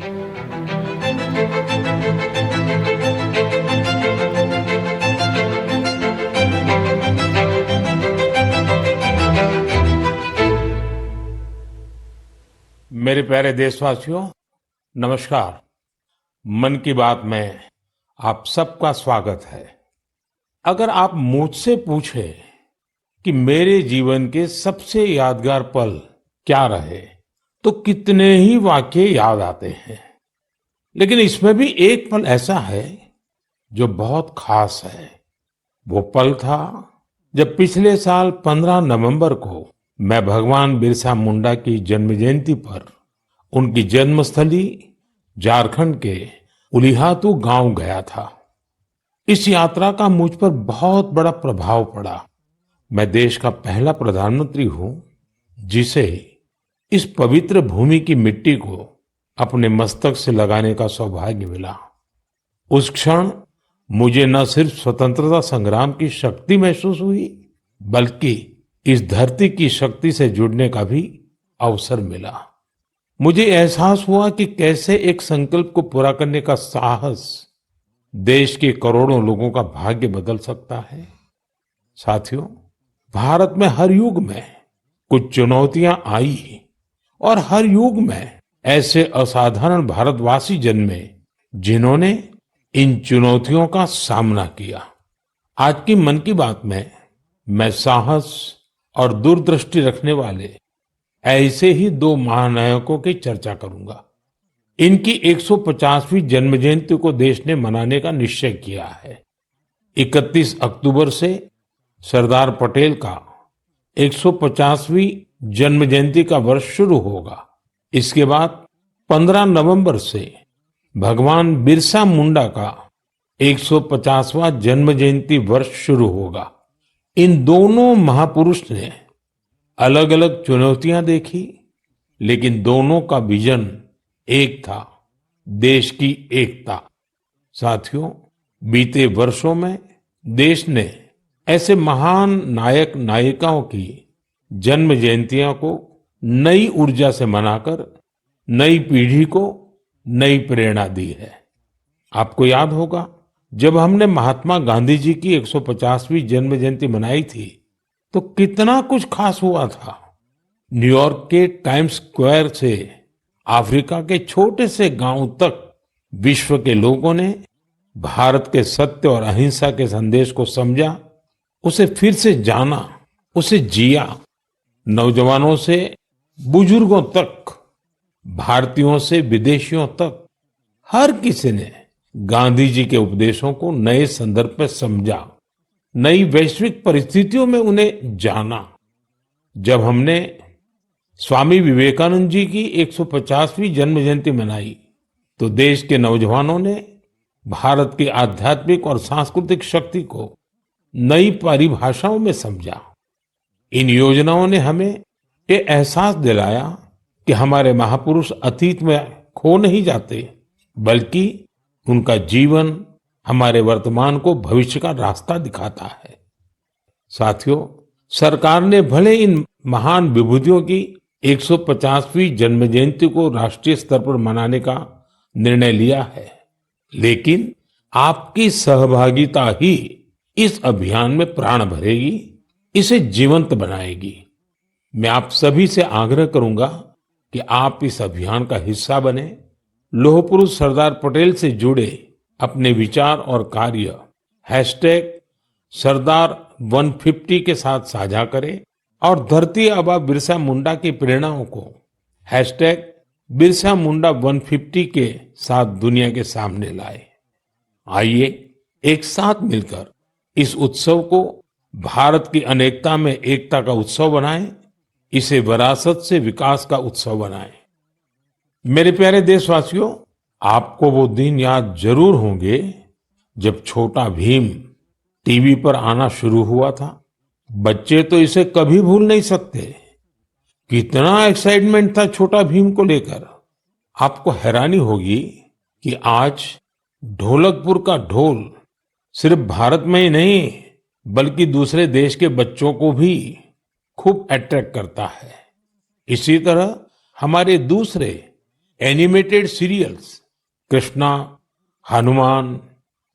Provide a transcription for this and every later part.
मेरे प्यारे देशवासियों, नमस्कार। मन की बात में आप सबका स्वागत है। अगर आप मुझसे पूछे कि मेरे जीवन के सबसे यादगार पल क्या रहे, तो कितने ही वाक्य याद आते हैं। लेकिन इसमें भी एक पल ऐसा है जो बहुत खास है। वो पल था जब पिछले साल 15 नवंबर को मैं भगवान बिरसा मुंडा की जन्म जयंती पर उनकी जन्मस्थली झारखंड के उलिहातू गांव गया था। इस यात्रा का मुझ पर बहुत बड़ा प्रभाव पड़ा। मैं देश का पहला प्रधानमंत्री हूं जिसे इस पवित्र भूमि की मिट्टी को अपने मस्तक से लगाने का सौभाग्य मिला। उस क्षण मुझे न सिर्फ स्वतंत्रता संग्राम की शक्ति महसूस हुई, बल्कि इस धरती की शक्ति से जुड़ने का भी अवसर मिला। मुझे एहसास हुआ कि कैसे एक संकल्प को पूरा करने का साहस देश के करोड़ों लोगों का भाग्य बदल सकता है। साथियों, भारत में हर युग में कुछ चुनौतियां आई और हर युग में ऐसे असाधारण भारतवासी जन्मे जिन्होंने इन चुनौतियों का सामना किया। आज की मन की बात में मैं साहस और दूरदृष्टि रखने वाले ऐसे ही दो महानायकों की चर्चा करूंगा। इनकी 150वीं जन्म जयंती को देश ने मनाने का निश्चय किया है। 31 अक्टूबर से सरदार पटेल का 150वीं जन्म जयंती का वर्ष शुरू होगा। इसके बाद 15 नवंबर से भगवान बिरसा मुंडा का 150वां जन्म जयंती वर्ष शुरू होगा। इन दोनों महापुरुष ने अलग अलग चुनौतियां देखी, लेकिन दोनों का विजन एक था, देश की एकता। साथियों, बीते वर्षों में देश ने ऐसे महान नायक नायिकाओं की जन्म जयंतियों को नई ऊर्जा से मनाकर नई पीढ़ी को नई प्रेरणा दी है। आपको याद होगा, जब हमने महात्मा गांधी जी की 150वीं जन्म जयंती मनाई थी तो कितना कुछ खास हुआ था। न्यूयॉर्क के टाइम्स स्क्वायर से अफ्रीका के छोटे से गांव तक विश्व के लोगों ने भारत के सत्य और अहिंसा के संदेश को समझा, उसे फिर से जाना, उसे जिया। नौजवानों से बुजुर्गों तक, भारतीयों से विदेशियों तक, हर किसी ने गांधी जी के उपदेशों को नए संदर्भ में समझा, नई वैश्विक परिस्थितियों में उन्हें जाना। जब हमने स्वामी विवेकानंद जी की 150वीं जन्म जयंती मनाई तो देश के नौजवानों ने भारत की आध्यात्मिक और सांस्कृतिक शक्ति को नई परिभाषाओं में समझा। इन योजनाओं ने हमें ये एहसास दिलाया कि हमारे महापुरुष अतीत में खो नहीं जाते, बल्कि उनका जीवन हमारे वर्तमान को भविष्य का रास्ता दिखाता है। साथियों, सरकार ने भले इन महान विभूतियों की 150वीं जन्म जयंती को राष्ट्रीय स्तर पर मनाने का निर्णय लिया है, लेकिन आपकी सहभागिता ही इस अभियान में प्राण भरेगी, इसे जीवंत बनाएगी। मैं आप सभी से आग्रह करूंगा कि आप इस अभियान का हिस्सा बने। लौह पुरुष सरदार पटेल से जुड़े अपने विचार और कार्य #सरदार150 के साथ साझा करें और धरती आबा बिरसा मुंडा की प्रेरणाओं को #बिरसामुंडा150 के साथ दुनिया के सामने लाए। आइए एक साथ मिलकर इस उत्सव को भारत की अनेकता में एकता का उत्सव बनाएं, इसे विरासत से विकास का उत्सव बनाएं। मेरे प्यारे देशवासियों, आपको वो दिन याद जरूर होंगे जब छोटा भीम टीवी पर आना शुरू हुआ था। बच्चे तो इसे कभी भूल नहीं सकते। कितना एक्साइटमेंट था छोटा भीम को लेकर। आपको हैरानी होगी कि आज ढोलकपुर का ढोल सिर्फ भारत में ही नहीं, बल्कि दूसरे देश के बच्चों को भी खूब अट्रैक्ट करता है। इसी तरह हमारे दूसरे एनिमेटेड सीरियल्स कृष्णा, हनुमान,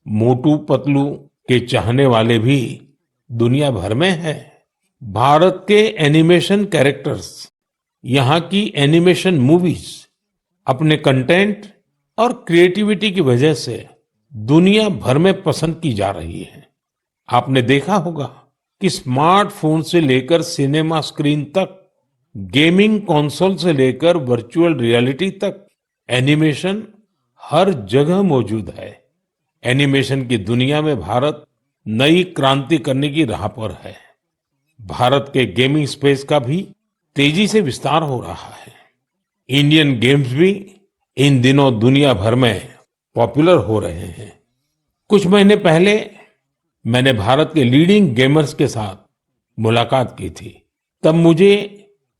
मोटू पतलू के चाहने वाले भी दुनिया भर में हैं। भारत के एनिमेशन कैरेक्टर्स, यहाँ की एनिमेशन मूवीज अपने कंटेंट और क्रिएटिविटी की वजह से दुनिया भर में पसंद की जा रही है। आपने देखा होगा कि स्मार्टफोन से लेकर सिनेमा स्क्रीन तक, गेमिंग कंसोल से लेकर वर्चुअल रियलिटी तक, एनिमेशन हर जगह मौजूद है। एनिमेशन की दुनिया में भारत नई क्रांति करने की राह पर है। भारत के गेमिंग स्पेस का भी तेजी से विस्तार हो रहा है। इंडियन गेम्स भी इन दिनों दुनिया भर में पॉपुलर हो रहे हैं। कुछ महीने पहले मैंने भारत के लीडिंग गेमर्स के साथ मुलाकात की थी। तब मुझे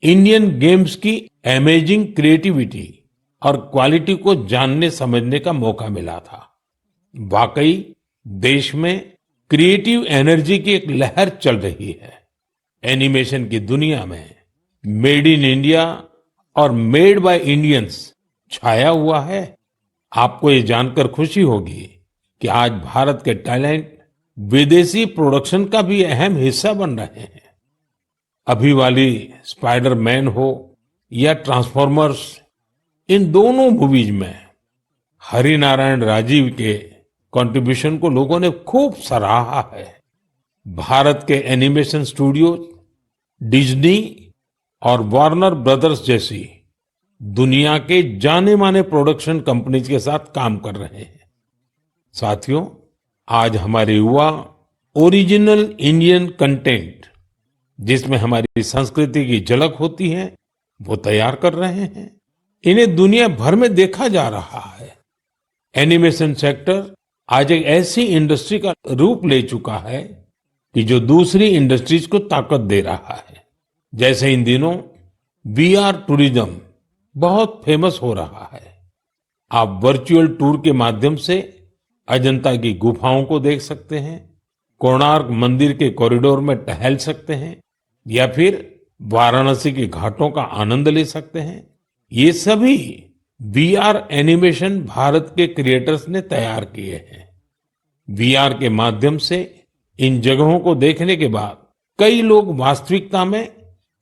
इंडियन गेम्स की अमेजिंग क्रिएटिविटी और क्वालिटी को जानने समझने का मौका मिला था। वाकई देश में क्रिएटिव एनर्जी की एक लहर चल रही है। एनिमेशन की दुनिया में मेड इन इंडिया और मेड बाय इंडियंस छाया हुआ है। आपको ये जानकर खुशी होगी कि आज भारत के टैलेंट विदेशी प्रोडक्शन का भी अहम हिस्सा बन रहे हैं। अभी वाली स्पाइडरमैन हो या ट्रांसफॉर्मर्स, इन दोनों मूवीज में हरिनारायण राजीव के कंट्रीब्यूशन को लोगों ने खूब सराहा है। भारत के एनिमेशन स्टूडियोज डिज्नी और वार्नर ब्रदर्स जैसी दुनिया के जाने माने प्रोडक्शन कंपनीज के साथ काम कर रहे हैं। साथियों, आज हमारे युवा ओरिजिनल इंडियन कंटेंट, जिसमें हमारी संस्कृति की झलक होती है, वो तैयार कर रहे हैं। इन्हें दुनिया भर में देखा जा रहा है। एनिमेशन सेक्टर आज एक ऐसी इंडस्ट्री का रूप ले चुका है कि जो दूसरी इंडस्ट्रीज को ताकत दे रहा है। जैसे इन दिनों वीआर टूरिज्म बहुत फेमस हो रहा है। आप वर्चुअल टूर के माध्यम से अजंता की गुफाओं को देख सकते हैं, कोणार्क मंदिर के कॉरिडोर में टहल सकते हैं या फिर वाराणसी के घाटों का आनंद ले सकते हैं। ये सभी वीआर एनिमेशन भारत के क्रिएटर्स ने तैयार किए हैं। वीआर के माध्यम से इन जगहों को देखने के बाद कई लोग वास्तविकता में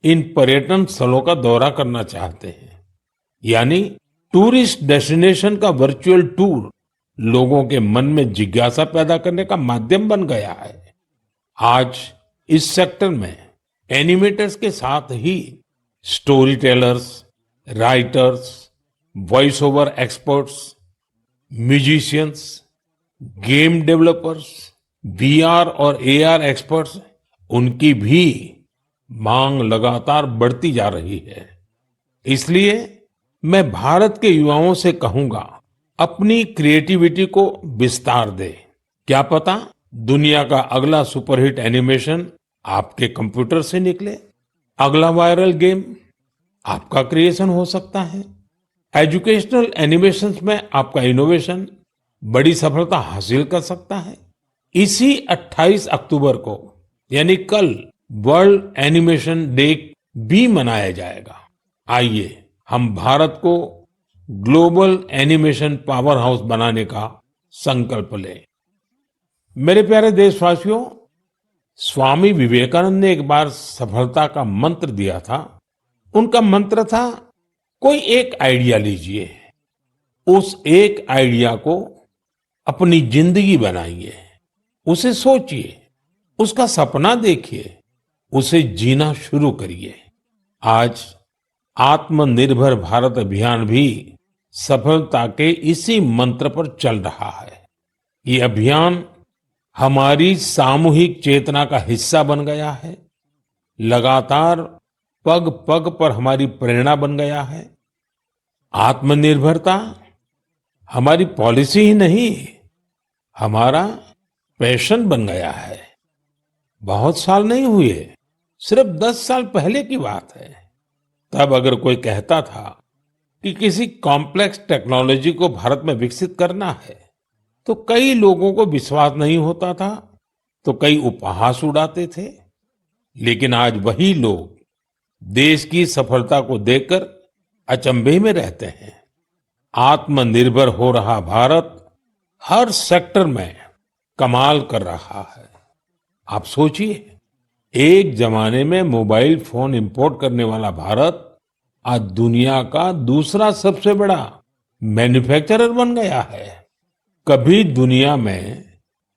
इन पर्यटन स्थलों का दौरा करना चाहते हैं। यानी टूरिस्ट डेस्टिनेशन का वर्चुअल टूर लोगों के मन में जिज्ञासा पैदा करने का माध्यम बन गया है। आज इस सेक्टर में एनिमेटर्स के साथ ही story tellers, writers, voice over experts, musicians, game developers, VR और एआर एक्सपर्ट्स, उनकी भी मांग लगातार बढ़ती जा रही है। इसलिए मैं भारत के युवाओं से कहूंगा, अपनी क्रिएटिविटी को विस्तार दे। क्या पता दुनिया का अगला सुपरहिट एनिमेशन आपके कंप्यूटर से निकले। अगला वायरल गेम आपका क्रिएशन हो सकता है। एजुकेशनल एनिमेशंस में आपका इनोवेशन बड़ी सफलता हासिल कर सकता है। इसी 28 अक्टूबर को यानी कल वर्ल्ड एनिमेशन डे भी मनाया जाएगा। आइए हम भारत को ग्लोबल एनिमेशन पावर हाउस बनाने का संकल्प लें। मेरे प्यारे देशवासियों, स्वामी विवेकानंद ने एक बार सफलता का मंत्र दिया था। उनका मंत्र था, कोई एक आइडिया लीजिए, उस एक आइडिया को अपनी जिंदगी बनाइए, उसे सोचिए, उसका सपना देखिए, उसे जीना शुरू करिए। आज आत्मनिर्भर भारत अभियान भी सफलता के इसी मंत्र पर चल रहा है। ये अभियान हमारी सामूहिक चेतना का हिस्सा बन गया है, लगातार पग पग पर हमारी प्रेरणा बन गया है। आत्मनिर्भरता हमारी पॉलिसी ही नहीं, हमारा पैशन बन गया है। बहुत साल नहीं हुए, सिर्फ 10 साल पहले की बात है। तब अगर कोई कहता था कि किसी कॉम्प्लेक्स टेक्नोलॉजी को भारत में विकसित करना है, तो कई लोगों को विश्वास नहीं होता था, तो कई उपहास उड़ाते थे। लेकिन आज वही लोग देश की सफलता को देखकर अचंभे में रहते हैं। आत्मनिर्भर हो रहा भारत हर सेक्टर में कमाल कर रहा है। आप सोचिए, एक जमाने में मोबाइल फोन इंपोर्ट करने वाला भारत आज दुनिया का दूसरा सबसे बड़ा मैन्युफैक्चरर बन गया है। कभी दुनिया में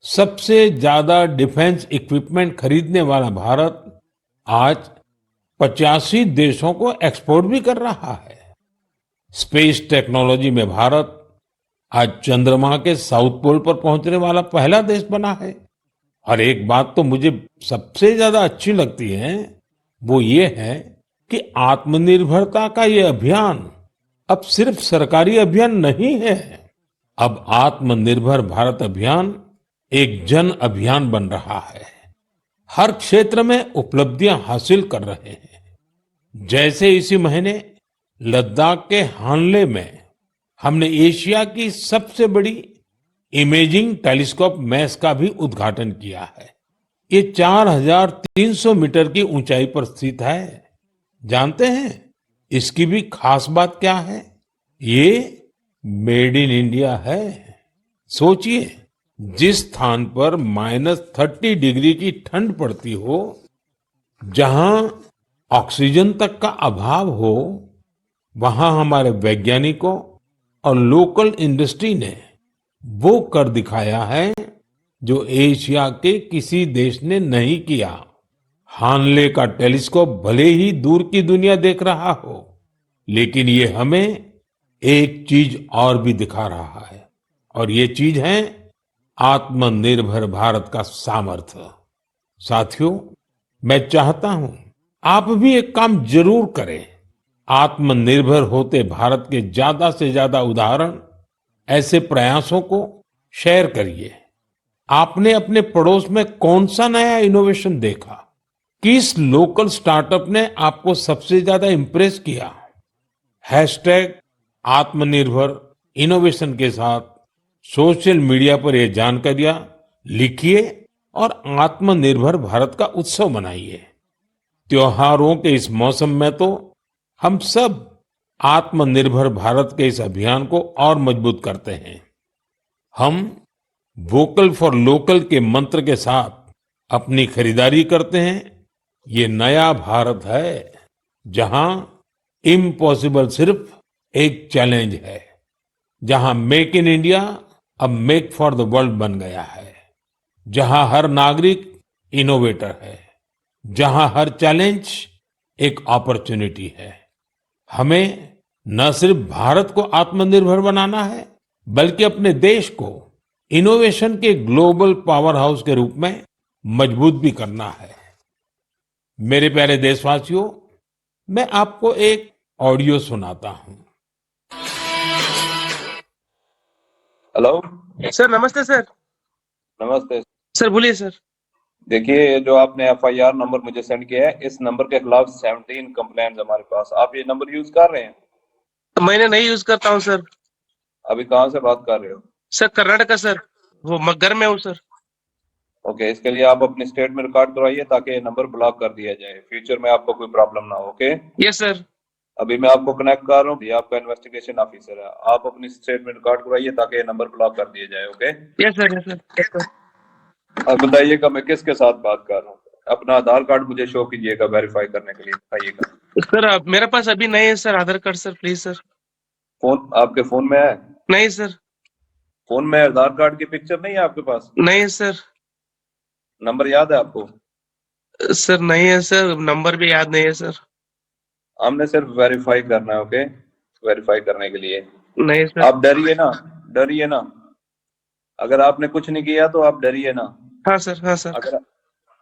सबसे ज्यादा डिफेंस इक्विपमेंट खरीदने वाला भारत आज 85 देशों को एक्सपोर्ट भी कर रहा है। स्पेस टेक्नोलॉजी में भारत आज चंद्रमा के साउथ पोल पर पहुंचने वाला पहला देश बना है। और एक बात तो मुझे सबसे ज्यादा अच्छी लगती है, वो ये है कि आत्मनिर्भरता का ये अभियान अब सिर्फ सरकारी अभियान नहीं है। अब आत्मनिर्भर भारत अभियान एक जन अभियान बन रहा है। हर क्षेत्र में उपलब्धियां हासिल कर रहे हैं। जैसे इसी महीने लद्दाख के हानले में हमने एशिया की सबसे बड़ी इमेजिंग टेलीस्कोप मैस का भी उद्घाटन किया है। ये 4300 मीटर की ऊंचाई पर स्थित है। जानते हैं इसकी भी खास बात क्या है? ये मेड इन इंडिया है। सोचिए, जिस स्थान पर -30 डिग्री की ठंड पड़ती हो, जहां ऑक्सीजन तक का अभाव हो, वहां हमारे वैज्ञानिकों और लोकल इंडस्ट्री ने वो कर दिखाया है जो एशिया के किसी देश ने नहीं किया। हानले का टेलीस्कोप भले ही दूर की दुनिया देख रहा हो, लेकिन ये हमें एक चीज और भी दिखा रहा है, और ये चीज है आत्मनिर्भर भारत का सामर्थ्य। साथियों, मैं चाहता हूं आप भी एक काम जरूर करें। आत्मनिर्भर होते भारत के ज्यादा से ज्यादा उदाहरण, ऐसे प्रयासों को शेयर करिए। आपने अपने पड़ोस में कौन सा नया इनोवेशन देखा? किस लोकल स्टार्टअप ने आपको सबसे ज्यादा इंप्रेस किया? हैशटैग आत्मनिर्भर इनोवेशन के साथ सोशल मीडिया पर ये जानकारियां लिखिए और आत्मनिर्भर भारत का उत्सव मनाइए। त्योहारों के इस मौसम में तो हम सब आत्मनिर्भर भारत के इस अभियान को और मजबूत करते हैं। हम वोकल फॉर लोकल के मंत्र के साथ अपनी खरीदारी करते हैं। ये नया भारत है जहां इम्पॉसिबल सिर्फ एक चैलेंज है, जहां मेक इन इंडिया अब मेक फॉर द वर्ल्ड बन गया है, जहां हर नागरिक इनोवेटर है, जहां हर चैलेंज एक अपॉर्चुनिटी है। हमें न सिर्फ भारत को आत्मनिर्भर बनाना है, बल्कि अपने देश को इनोवेशन के ग्लोबल पावर हाउस के रूप में मजबूत भी करना है। मेरे प्यारे देशवासियों, मैं आपको एक ऑडियो सुनाता हूं। हेलो सर नमस्ते सर। नमस्ते सर बोलिए सर। देखिए, ये जो आपने एफआईआर नंबर मुझे सेंड किया है, इस नंबर के खिलाफ 17 कंप्लेंट्स हमारे पास। आप ये नंबर यूज कर रहे हैं? तो मैंने नहीं यूज करता हूँ सर। अभी कहाँ से बात कर रहे हो? सर कर्नाटका सर, वो घर में हूँ सर। ओके, इसके लिए आप अपनी स्टेट में रिकॉर्ड करवाइए ताकि ये नंबर ब्लॉक कर दिया जाए, फ्यूचर में आपको कोई प्रॉब्लम ना हो। Okay, yes sir. अभी मैं आपको कनेक्ट कर रहा हूँ, ये आपका इन्वेस्टिगेशन ऑफिसर है। आप अपनी स्टेट में रिकॉर्ड करवाइए ताकि ये नंबर ब्लॉक कर दिया जाए। Okay, yes sir, yes sir, yes sir. अब बताइएगा मैं किसके साथ बात कर रहा हूँ। अपना आधार कार्ड मुझे शो कीजिएगा वेरीफाई करने के लिए, बताइएगा। सर मेरे पास अभी नहीं है sir Aadhaar card sir, please sir. Phone आपके फोन में है? नहीं सर। फोन में आधार कार्ड की पिक्चर नहीं है आपके पास? नहीं सर। नंबर याद है आपको? सर नहीं है सर, नंबर भी याद नहीं है सर। हमने सिर्फ वेरीफाई करना है। ओके, वेरीफाई करने के लिए नहीं सर। आप डरिए ना, डरिए ना। अगर आपने कुछ नहीं किया तो आप डरिए ना। हाँ सर, हाँ सर। अगर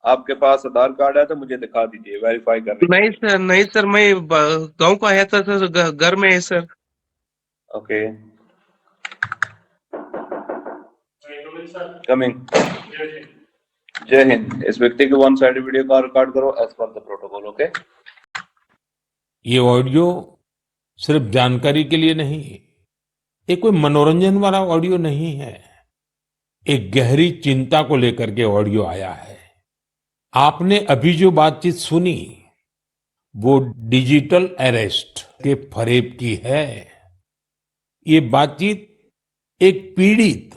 आपके पास आधार कार्ड है तो मुझे दिखा दीजिए वेरीफाई करने के नहीं सर, नहीं सर, मैं गांव को आया था सर, घर में है सर। लिए। Okay, coming. जय हिंद। इस व्यक्ति के वन साइड वीडियो का रिकॉर्ड करो as per the protocol. Okay, ये ऑडियो सिर्फ जानकारी के लिए नहीं, ये कोई मनोरंजन वाला ऑडियो नहीं है। एक गहरी चिंता को लेकर के ऑडियो आया है। आपने अभी जो बातचीत सुनी, वो डिजिटल अरेस्ट के फरेब की है। ये बातचीत एक पीड़ित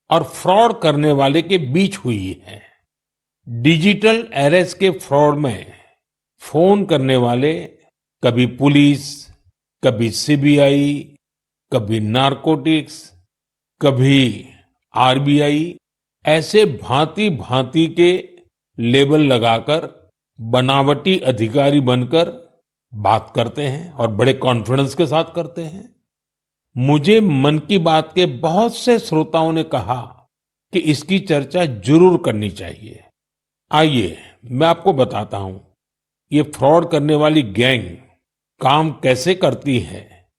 और फ्रॉड करने वाले के बीच हुई है। डिजिटल अरेस्ट के फ्रॉड में फोन करने वाले कभी पुलिस, कभी सीबीआई, कभी नारकोटिक्स, कभी आरबीआई, ऐसे भांति भांति के लेबल लगाकर बनावटी अधिकारी बनकर बात करते हैं और बड़े कॉन्फिडेंस के साथ करते हैं। मुझे मन की बात के बहुत से श्रोताओं ने कहा कि इसकी चर्चा जरूर करनी चाहिए। आइए मैं आपको बताता हूं ये फ्रॉड करने वाली गैंग काम कैसे करती है,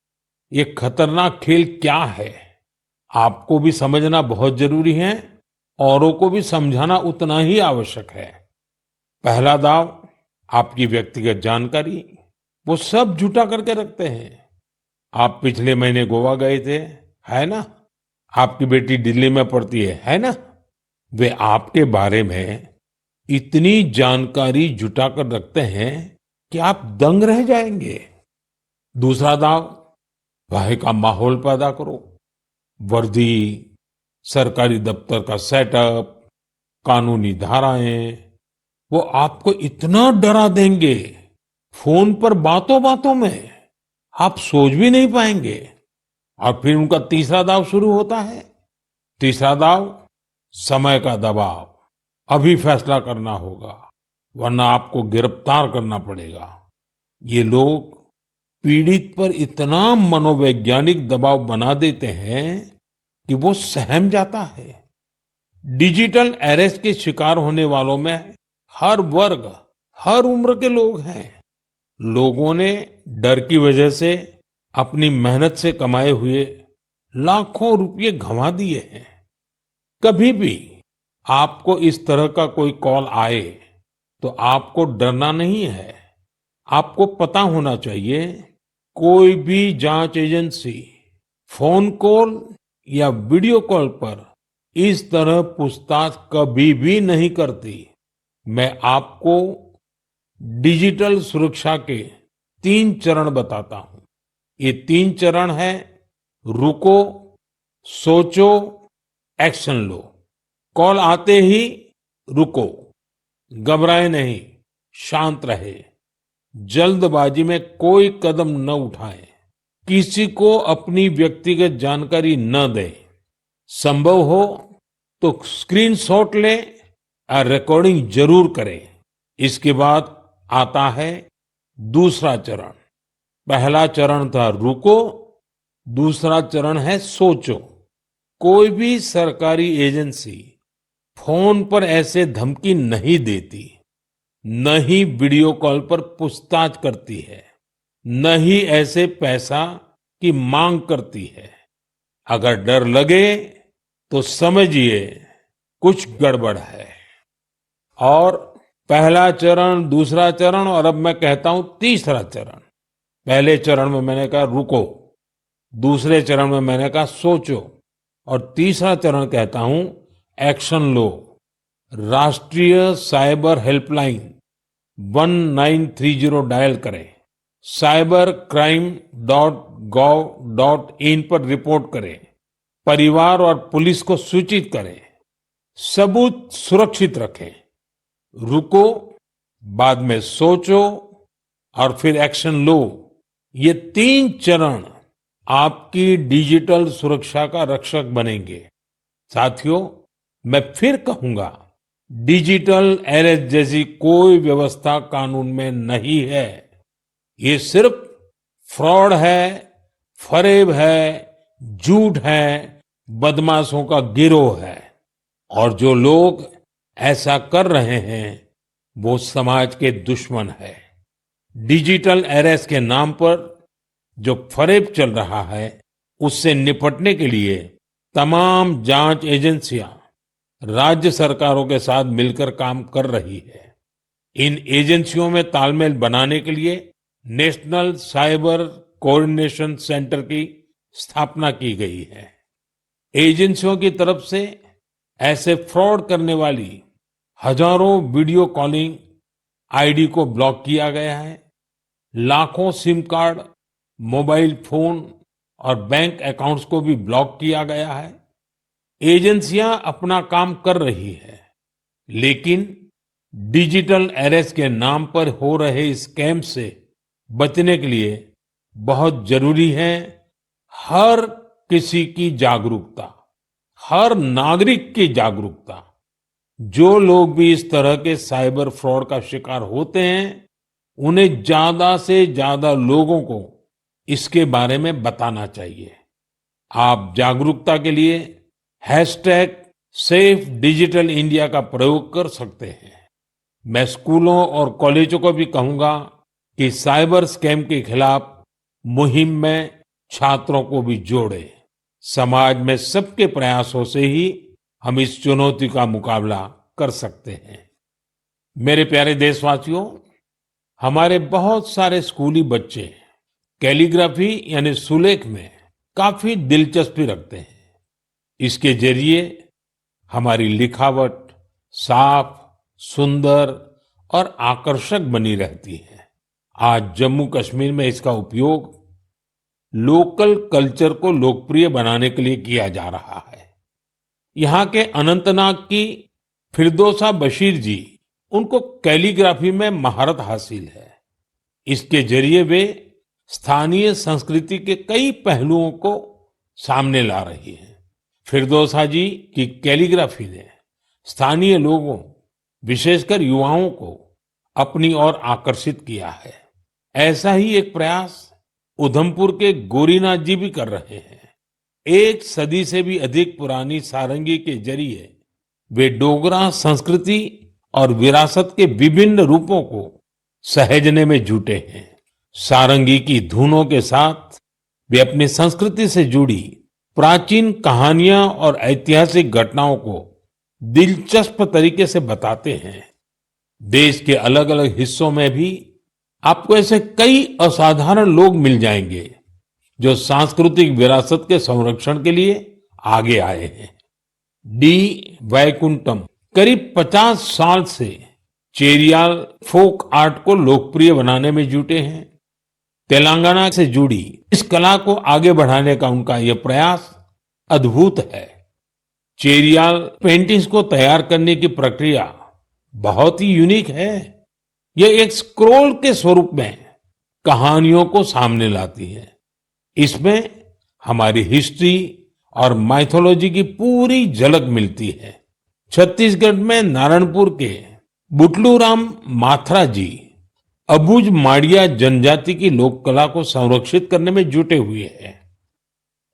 ये खतरनाक खेल क्या है। आपको भी समझना बहुत जरूरी है, औरों को भी समझाना उतना ही आवश्यक है। पहला दाव आपकी व्यक्तिगत जानकारी, वो सब जुटा करके रखते हैं। आप पिछले महीने गोवा गए थे, है ना? आपकी बेटी दिल्ली में पढ़ती है ना? वे आपके बारे में इतनी जानकारी जुटा कर रखते हैं कि आप दंग रह जाएंगे। दूसरा दाव, भय का माहौल पैदा करो। वर्दी, सरकारी दफ्तर का सेटअप, कानूनी धाराएं, वो आपको इतना डरा देंगे, फोन पर बातों बातों में आप सोच भी नहीं पाएंगे। और फिर उनका तीसरा दाव शुरू होता है। तीसरा दाव, समय का दबाव। अभी फैसला करना होगा, वरना आपको गिरफ्तार करना पड़ेगा। ये लोग पीड़ित पर इतना मनोवैज्ञानिक दबाव बना देते हैं कि वो सहम जाता है। डिजिटल अरेस्ट के शिकार होने वालों में हर वर्ग, हर उम्र के लोग हैं। लोगों ने डर की वजह से अपनी मेहनत से कमाए हुए लाखों रुपए गंवा दिए हैं। कभी भी आपको इस तरह का कोई कॉल आए तो आपको डरना नहीं है। आपको पता होना चाहिए, कोई भी जांच एजेंसी फोन कॉल या वीडियो कॉल पर इस तरह पूछताछ कभी भी नहीं करती। मैं आपको डिजिटल सुरक्षा के 3 चरण बताता हूं। ये 3 चरण है: रुको, सोचो, एक्शन लो। कॉल आते ही रुको, घबराए नहीं, शांत रहे, जल्दबाजी में कोई कदम न उठाएं, किसी को अपनी व्यक्तिगत जानकारी न दें। संभव हो तो स्क्रीनशॉट लें और रिकॉर्डिंग जरूर करें। इसके बाद आता है दूसरा चरण। पहला चरण था रुको, दूसरा चरण है सोचो। कोई भी सरकारी एजेंसी फोन पर ऐसे धमकी नहीं देती, न ही वीडियो कॉल पर पूछताछ करती है, न ही ऐसे पैसा की मांग करती है। अगर डर लगे तो समझिए कुछ गड़बड़ है। और पहला चरण, दूसरा चरण और अब मैं कहता हूं तीसरा चरण। पहले चरण में मैंने कहा रुको, दूसरे चरण में मैंने कहा सोचो, और तीसरा चरण कहता हूं एक्शन लो। राष्ट्रीय साइबर हेल्पलाइन 1930 डायल करें। cybercrime.gov.in पर रिपोर्ट करें। परिवार और पुलिस को सूचित करें। सबूत सुरक्षित रखें। रुको, बाद में सोचो और फिर एक्शन लो। ये 3 चरण आपकी डिजिटल सुरक्षा का रक्षक बनेंगे। साथियों, मैं फिर कहूंगा, डिजिटल अरेस्ट जैसी कोई व्यवस्था कानून में नहीं है। ये सिर्फ फ्रॉड है, फरेब है, झूठ है, बदमाशों का गिरोह है। और जो लोग ऐसा कर रहे हैं वो समाज के दुश्मन है। डिजिटल अरेस्ट के नाम पर जो फरेब चल रहा है, उससे निपटने के लिए तमाम जांच एजेंसियां राज्य सरकारों के साथ मिलकर काम कर रही है। इन एजेंसियों में तालमेल बनाने के लिए नेशनल साइबर कोऑर्डिनेशन सेंटर की स्थापना की गई है। एजेंसियों की तरफ से ऐसे फ्रॉड करने वाली हजारों वीडियो कॉलिंग आईडी को ब्लॉक किया गया है। लाखों सिम कार्ड, मोबाइल फोन और बैंक अकाउंट्स को भी ब्लॉक किया गया है। एजेंसियां अपना काम कर रही है, लेकिन डिजिटल अरेस्ट के नाम पर हो रहे स्कैम से बचने के लिए बहुत जरूरी है हर किसी की जागरूकता, हर नागरिक की जागरूकता। जो लोग भी इस तरह के साइबर फ्रॉड का शिकार होते हैं, उन्हें ज्यादा से ज्यादा लोगों को इसके बारे में बताना चाहिए। आप जागरूकता के लिए हैशटैग सेफ डिजिटल इंडिया का प्रयोग कर सकते हैं। मैं स्कूलों और कॉलेजों को भी कहूंगा कि साइबर स्कैम के खिलाफ मुहिम में छात्रों को भी जोड़े। समाज में सबके प्रयासों से ही हम इस चुनौती का मुकाबला कर सकते हैं। मेरे प्यारे देशवासियों, हमारे बहुत सारे स्कूली बच्चे कैलीग्राफी यानी सुलेख में काफी दिलचस्पी रखते हैं। इसके जरिए हमारी लिखावट साफ, सुंदर और आकर्षक बनी रहती है। आज जम्मू कश्मीर में इसका उपयोग लोकल कल्चर को लोकप्रिय बनाने के लिए किया जा रहा है। यहाँ के अनंतनाग की फिरदौसा बशीर जी, उनको कैलीग्राफी में महारत हासिल है। इसके जरिए वे स्थानीय संस्कृति के कई पहलुओं को सामने ला रही हैं। फिरदौसा जी की कैलीग्राफी ने स्थानीय लोगों, विशेषकर युवाओं को अपनी ओर आकर्षित किया है। ऐसा ही एक प्रयास उधमपुर के गोरीनाथ जी भी कर रहे हैं। एक सदी से भी अधिक पुरानी सारंगी के जरिए वे डोगरा संस्कृति और विरासत के विभिन्न रूपों को सहेजने में जुटे हैं। सारंगी की धुनों के साथ वे अपनी संस्कृति से जुड़ी प्राचीन कहानियां और ऐतिहासिक घटनाओं को दिलचस्प तरीके से बताते हैं। देश के अलग अलग हिस्सों में भी आपको ऐसे कई असाधारण लोग मिल जाएंगे जो सांस्कृतिक विरासत के संरक्षण के लिए आगे आए हैं। डी वैकुंठम करीब 50 साल से चेरियाल फोक आर्ट को लोकप्रिय बनाने में जुटे हैं। तेलंगाना से जुड़ी इस कला को आगे बढ़ाने का उनका यह प्रयास अद्भुत है। चेरियाल पेंटिंग्स को तैयार करने की प्रक्रिया बहुत ही यूनिक है। यह एक स्क्रोल के स्वरूप में कहानियों को सामने लाती है। इसमें हमारी हिस्ट्री और माइथोलॉजी की पूरी झलक मिलती है। छत्तीसगढ़ में नारायणपुर के बुटलू राम माथरा जी अबुझ माड़िया जनजाति की लोक कला को संरक्षित करने में जुटे हुए हैं।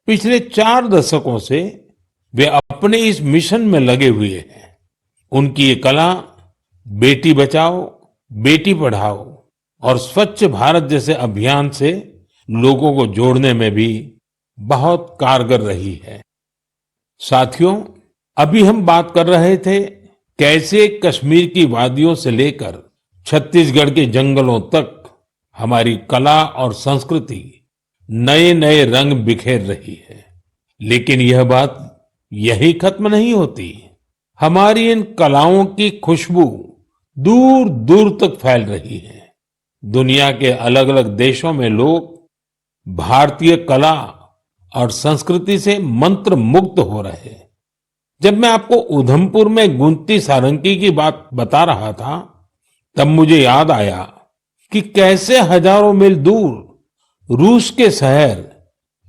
पिछले 4 दशकों से वे अपने इस मिशन में लगे हुए हैं। उनकी ये कला बेटी बचाओ, बेटी पढ़ाओ और स्वच्छ भारत जैसे अभियान से लोगों को जोड़ने में भी बहुत कारगर रही है। साथियों, अभी हम बात कर रहे थे कैसे कश्मीर की वादियों से लेकर छत्तीसगढ़ के जंगलों तक हमारी कला और संस्कृति नए नए रंग बिखेर रही है। लेकिन यह बात यही खत्म नहीं होती। हमारी इन कलाओं की खुशबू दूर दूर तक फैल रही है। दुनिया के अलग अलग देशों में लोग भारतीय कला और संस्कृति से मंत्र मुग्ध हो रहे हैं। जब मैं आपको उधमपुर में गुंती सारंगी की बात बता रहा था, तब मुझे याद आया कि कैसे हजारों मील दूर रूस के शहर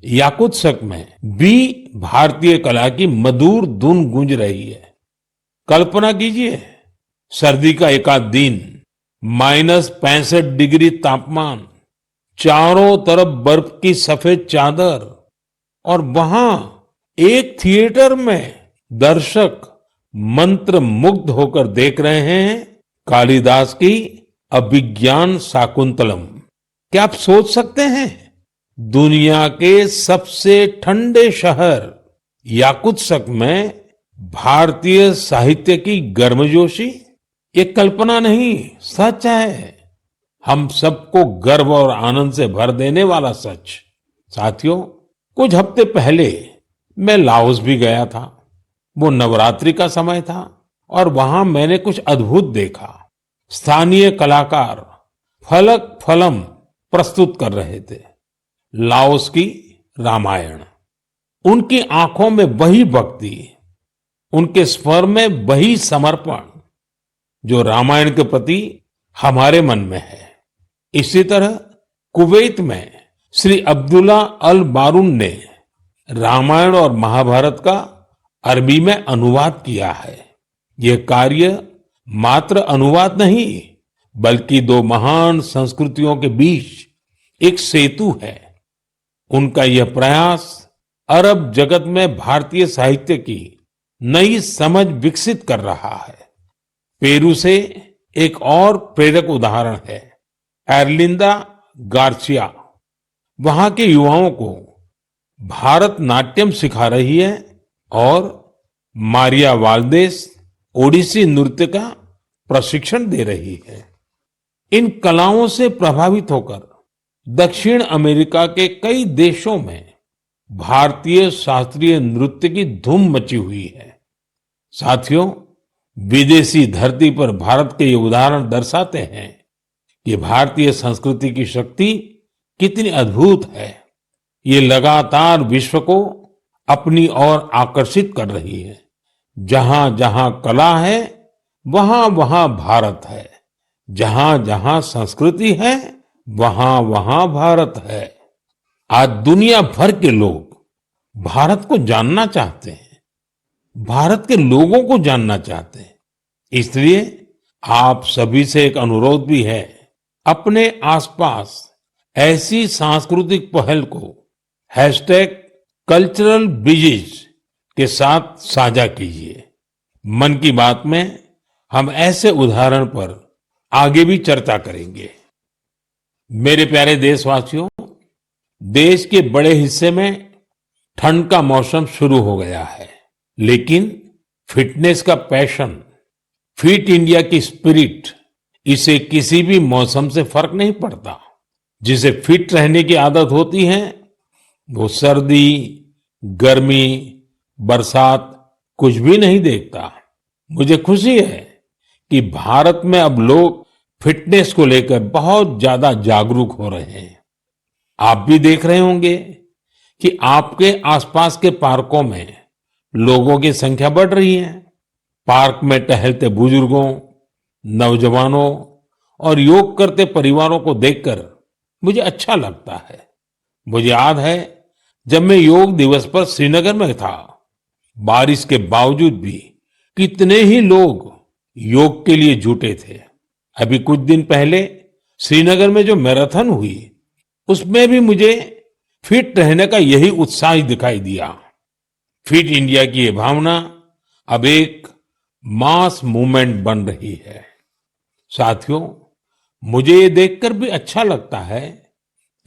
याकुत्स्क में भी भारतीय कला की मधुर धुन गूंज रही है। कल्पना कीजिए, सर्दी का एकाध दिन, -65 डिग्री तापमान, चारों तरफ बर्फ की सफेद चादर और वहां एक थिएटर में दर्शक मंत्र मुग्ध होकर देख रहे हैं कालिदास की अभिज्ञान शाकुंतलम। क्या आप सोच सकते हैं, दुनिया के सबसे ठंडे शहर याकुत्स्क में भारतीय साहित्य की गर्मजोशी? ये कल्पना नहीं, सच है। हम सबको गर्व और आनंद से भर देने वाला सच। साथियों, कुछ हफ्ते पहले मैं लाओस भी गया था। वो नवरात्रि का समय था और वहां मैंने कुछ अद्भुत देखा। स्थानीय कलाकार फलक फलम प्रस्तुत कर रहे थे। लाओस की रामायण। उनकी आंखों में वही भक्ति, उनके स्वर में वही समर्पण जो रामायण के प्रति हमारे मन में है। इसी तरह कुवैत में श्री अब्दुल्ला अल बारून ने रामायण और महाभारत का अरबी में अनुवाद किया है। यह कार्य मात्र अनुवाद नहीं, बल्कि दो महान संस्कृतियों के बीच एक सेतु है। उनका यह प्रयास अरब जगत में भारतीय साहित्य की नई समझ विकसित कर रहा है। पेरू से एक और प्रेरक उदाहरण है एर्लिंदा गार्सिया। वहां के युवाओं को भारतनाट्यम सिखा रही है और मारिया वाल्देस ओडिसी नृत्य का प्रशिक्षण दे रही है। इन कलाओं से प्रभावित होकर दक्षिण अमेरिका के कई देशों में भारतीय शास्त्रीय नृत्य की धूम मची हुई है। साथियों, विदेशी धरती पर भारत के ये उदाहरण दर्शाते हैं कि भारतीय संस्कृति की शक्ति कितनी अद्भुत है। ये लगातार विश्व को अपनी ओर आकर्षित कर रही है। जहां जहां कला है, वहां वहां भारत है। जहां जहां संस्कृति है, वहां वहां भारत है। आज दुनिया भर के लोग भारत को जानना चाहते हैं, भारत के लोगों को जानना चाहते हैं। इसलिए आप सभी से एक अनुरोध भी है, अपने आसपास ऐसी सांस्कृतिक पहल को #कल्चरल ब्रिजेस के साथ साझा कीजिए। मन की बात में हम ऐसे उदाहरण पर आगे भी चर्चा करेंगे। मेरे प्यारे देशवासियों, देश के बड़े हिस्से में ठंड का मौसम शुरू हो गया है, लेकिन फिटनेस का पैशन, फिट इंडिया की स्पिरिट, इसे किसी भी मौसम से फर्क नहीं पड़ता। जिसे फिट रहने की आदत होती है, वो सर्दी, गर्मी, बरसात कुछ भी नहीं देखता। मुझे खुशी है कि भारत में अब लोग फिटनेस को लेकर बहुत ज्यादा जागरूक हो रहे हैं। आप भी देख रहे होंगे कि आपके आसपास के पार्कों में लोगों की संख्या बढ़ रही है। पार्क में टहलते बुजुर्गों, नौजवानों और योग करते परिवारों को देखकर मुझे अच्छा लगता है। मुझे याद है, जब मैं योग दिवस पर श्रीनगर में था, बारिश के बावजूद भी कितने ही लोग योग के लिए जुटे थे। अभी कुछ दिन पहले श्रीनगर में जो मैराथन हुई, उसमें भी मुझे फिट रहने का यही उत्साह दिखाई दिया। फिट इंडिया की ये भावना अब एक मास मूवमेंट बन रही है। साथियों, मुझे ये देखकर भी अच्छा लगता है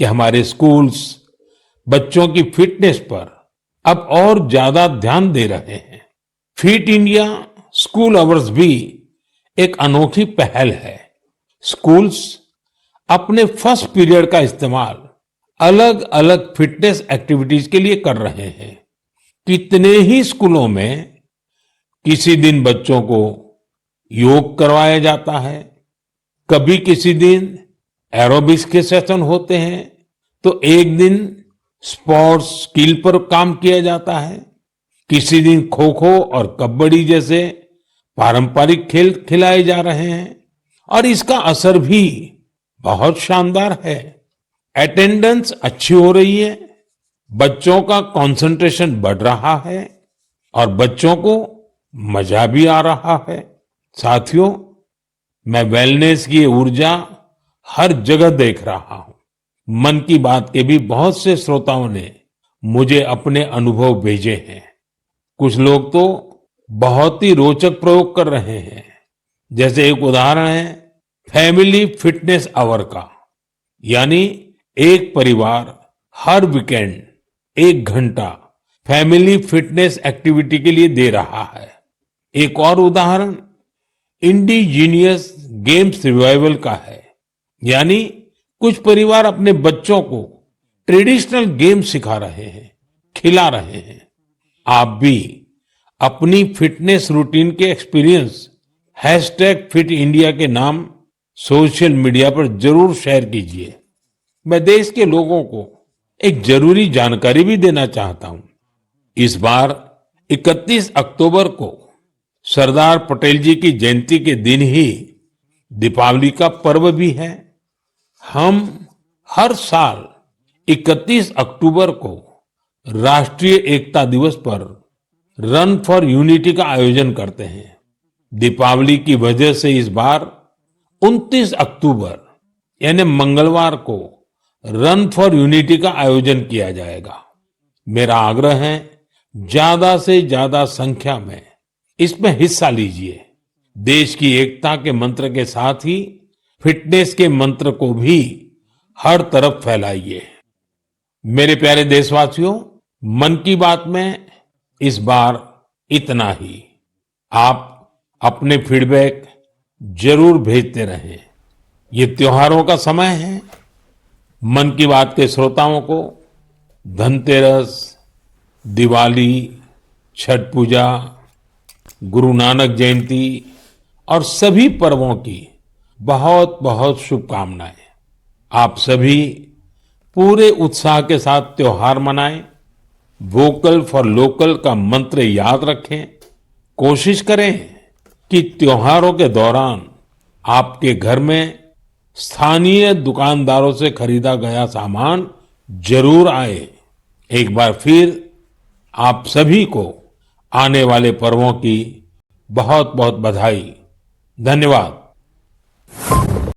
कि हमारे स्कूल्स बच्चों की फिटनेस पर अब और ज्यादा ध्यान दे रहे हैं। फिट इंडिया स्कूल अवर्स भी एक अनोखी पहल है। स्कूल्स अपने फर्स्ट पीरियड का इस्तेमाल अलग अलग फिटनेस एक्टिविटीज के लिए कर रहे हैं। कितने ही स्कूलों में किसी दिन बच्चों को योग करवाया जाता है, कभी किसी दिन एरोबिक्स के सेशन होते हैं, तो एक दिन स्पोर्ट्स स्किल पर काम किया जाता है। किसी दिन खो खो और कबड्डी जैसे पारंपरिक खेल खिलाए जा रहे हैं और इसका असर भी बहुत शानदार है। अटेंडेंस अच्छी हो रही है, बच्चों का कंसंट्रेशन बढ़ रहा है और बच्चों को मजा भी आ रहा है। साथियों, मैं वेलनेस की ऊर्जा हर जगह देख रहा हूं। मन की बात के भी बहुत से श्रोताओं ने मुझे अपने अनुभव भेजे हैं। कुछ लोग तो बहुत ही रोचक प्रयोग कर रहे हैं। जैसे एक उदाहरण है फैमिली फिटनेस आवर का, यानी एक परिवार हर वीकेंड 1 घंटा फैमिली फिटनेस एक्टिविटी के लिए दे रहा है। एक और उदाहरण इंडिजीनियस गेम्स रिवाइवल का है, यानी कुछ परिवार अपने बच्चों को ट्रेडिशनल गेम सिखा रहे हैं, खिला रहे हैं। आप भी अपनी फिटनेस रूटीन के एक्सपीरियंस #फिट इंडिया के नाम सोशल मीडिया पर जरूर शेयर कीजिए। मैं देश के लोगों को एक जरूरी जानकारी भी देना चाहता हूं। इस बार 31 अक्टूबर को सरदार पटेल जी की जयंती के दिन ही दीपावली का पर्व भी है। हम हर साल 31 अक्टूबर को राष्ट्रीय एकता दिवस पर रन फॉर यूनिटी का आयोजन करते हैं। दीपावली की वजह से इस बार 29 अक्टूबर यानी मंगलवार को रन फॉर यूनिटी का आयोजन किया जाएगा। मेरा आग्रह है ज्यादा से ज्यादा संख्या में इसमें हिस्सा लीजिए। देश की एकता के मंत्र के साथ ही फिटनेस के मंत्र को भी हर तरफ फैलाइए। मेरे प्यारे देशवासियों, मन की बात में इस बार इतना ही। आप अपने फीडबैक जरूर भेजते रहें। ये त्योहारों का समय है। मन की बात के श्रोताओं को धनतेरस, दिवाली, छठ पूजा, गुरु नानक जयंती और सभी पर्वों की बहुत बहुत शुभकामनाएं। आप सभी पूरे उत्साह के साथ त्योहार मनाएं। वोकल फॉर लोकल का मंत्र याद रखें। कोशिश करें कि त्योहारों के दौरान आपके घर में स्थानीय दुकानदारों से खरीदा गया सामान जरूर आए। एक बार फिर आप सभी को आने वाले पर्वों की बहुत बहुत बधाई। धन्यवाद।